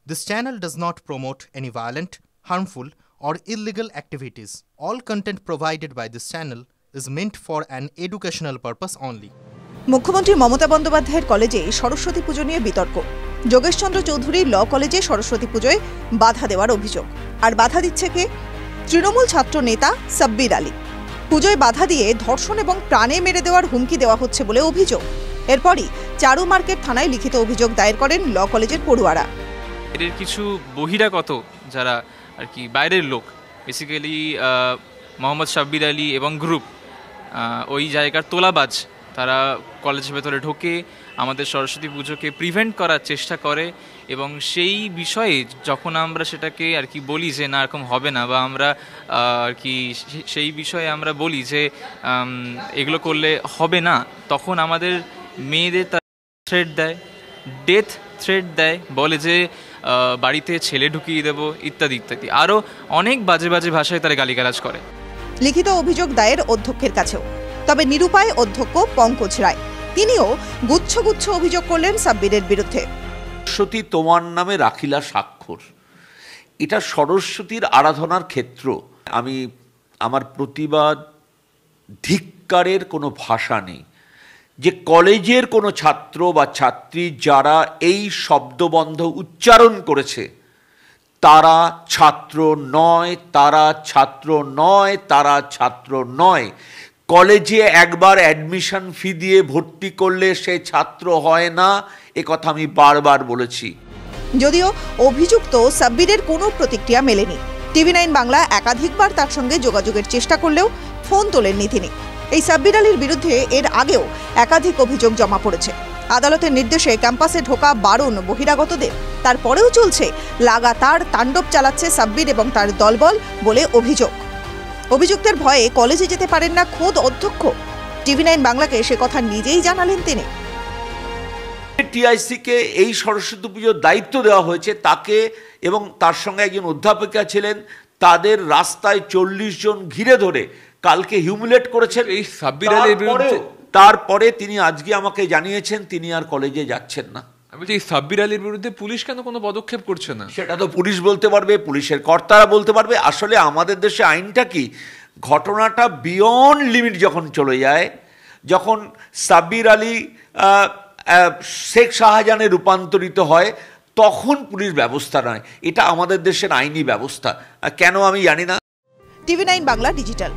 This channel does not promote any violent, harmful, or illegal activities. All content provided by this channel is meant for an educational purpose only. মুখ্যমন্ত্রী মমতা বন্দ্যোপাধ্যায়ের কলেজে সরস্বতী পুজো নিয়ে বিতর্ক। যোগেশচন্দ্র চৌধুরী ল কলেজে সরস্বতী পুজোয় বাধা দেওয়ার অভিযোগ। আর বাধা দিচ্ছে কে? তৃণমূল ছাত্র নেতা সাব্বির আলী। পুজোয় বাধা দিয়ে ধর্ষণ এবং প্রাণে মেরে দেওয়ার হুমকি দেওয়া হচ্ছে বলে অভিযোগ। এরপরই চারু মার্কেট থানায় লিখিত অভিযোগ দায়ের করেন ল কলেজের পড়ুয়ারা। এর কিছু বহিরাগত যারা আর কি বাইরের লোক, বেসিক্যালি মোহাম্মদ সাব্বির আলী এবং গ্রুপ, ওই জায়গার তোলাবাজ, তারা কলেজের ভেতরে ঢোকে, আমাদের সরস্বতী পুজোকে প্রিভেন্ট করার চেষ্টা করে। এবং সেই বিষয়ে যখন আমরা সেটাকে আর কি বলি যে না এরকম হবে না, বা আমরা আর কি সেই বিষয়ে আমরা বলি যে এগুলো করলে হবে না, তখন আমাদের মেয়েদের তারা থ্রেট দেয়, ডেথ থ্রেট দেয়, বলে যে বাড়িতে ছেলে ঢুকিয়ে দেবো ইত্যাদি ইত্যাদি, আরও অনেক বাজে বাজে ভাষায় তারা গালিগালাজ করে। লিখিত অভিযোগ দায়ের অধ্যক্ষের কাছেও। তবে নিরুপায় অধ্যক্ষ পঙ্কজ রায়, তিনিও গুচ্ছ গুচ্ছ অভিযোগ করলেন সাব্বিরের বিরুদ্ধে। সরস্বতী তোমার নামে রাখিলা স্বাক্ষর, এটা সরস্বতীর আরাধনার ক্ষেত্র। আমি আমার প্রতিবাদ, ধিক্কারের কোনো ভাষা নেই যে কলেজের কোনো ছাত্র বা ছাত্রী যারা এই শব্দবন্ধ উচ্চারণ করেছে তারা ছাত্র নয়, তারা ছাত্র নয়, তারা ছাত্র নয়। কলেজে একবার অ্যাডমিশন ফি দিয়ে ভর্তি করলে সে ছাত্র হয় না, এ কথা আমি বারবার বলেছি। যদিও অভিযুক্ত সাব্বিরের কোনো প্রতিক্রিয়া মেলেনি। TV9 বাংলা একাধিকবার তার সঙ্গে যোগাযোগের চেষ্টা করলেও ফোন তোলেননি তিনি। এই সাব্বির আলীর বিরুদ্ধে এর আগেও একাধিক অভিযোগ জমা পড়েছে। আদালতের নির্দেশে ক্যাম্পাসে ঢোকা বারণ বহিরাগতদের, তারপরেও চলছে লাগাতার তাণ্ডব চালাচ্ছে সাব্বির এবং তার দলবল বলে অভিযোগ। অভিযুক্তের ভয়ে কলেজে যেতে পারেন না খোদ অধ্যক্ষ। TV9 বাংলাকে সে কথা নিজেই জানালেন তিনি। টিআইসিকে এই সরস্বতী পুজোর দায়িত্ব দেওয়া হয়েছে তাকে, এবং তার সঙ্গে একজন অধ্যাপিকা ছিলেন, তাদের রাস্তায় 40 জন ঘিরে ধরে কালকে হিউমিলেট করেছেন। এই সাব্বির আলীর বিরুদ্ধে তারপরে তিনি আজকে আমাকে জানিয়েছেন তিনি আর কলেজে যাচ্ছেন না। আমি বলছি, এই সাব্বির আলীর বিরুদ্ধে পুলিশ কেন কোনো পদক্ষেপ করছে না? সেটা তো পুলিশ বলতে পারবে, পুলিশের কর্তারা বলতে পারবে। আসলে আমাদের দেশে আইনটা কি, ঘটনাটা বিয়ন্ড লিমিট যখন চলে যায়, যখন সাব্বির আলী শেখ শাহজাহানে রূপান্তরিত হয়, তখন পুলিশ ব্যবস্থা নেয়। এটা আমাদের দেশের আইনি ব্যবস্থা। কেন আমি জানি না। TV9 Bangla digital.